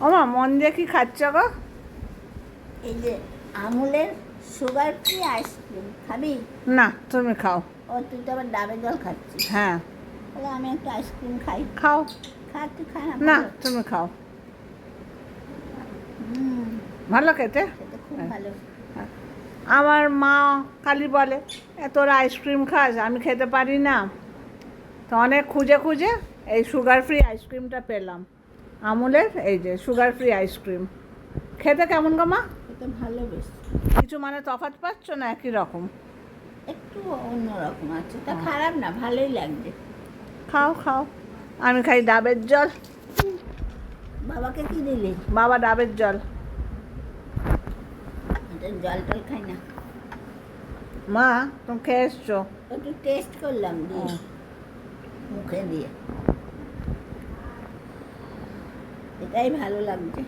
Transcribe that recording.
ওমা মন দিয়ে কি খাচ্ছ গো? এই যে আমুলের সুগার ফ্রি আইসক্রিম খাবি? না, তুমি খাও। ও তুই তো আবার ডাবের জল খাচ্ছিস। হ্যাঁ, তাহলে আমি একটা আইসক্রিম খাই। খাও। খা, তুই খা না। না, ভালো। তুমি খাও। হুম, ভালো খেতে। সেটা খুব হ্যাঁ। ভালো। আমার মা খালি বলে, তোরা আইসক্রিম খাস, আমি খেতে পারি না। তো অনেক খুঁজে খুঁজে এই সুগার ফ্রি আইসক্রিমটা পেলাম। আমুলের এই যে সুগার ফ্রি আইসক্রিম। খেতে কেমন গো মা? এটা ভালো বেশ। কিছু মানে তফাৎ পাচ্ছ না একই রকম? একটু অন্যরকম আছে, তা খারাপ না, ভালোই লাগছে। খাও খাও। আমি খাই ডাবের জল। বাবাকে কি দিলি? বাবা ডাবের জল। এটা জল টল খাই না। মা তুমি খেয়ে এসছো? একটু টেস্ট করলাম দিয়ে, মুখে দিয়ে। এটাই ভালো লাগছে।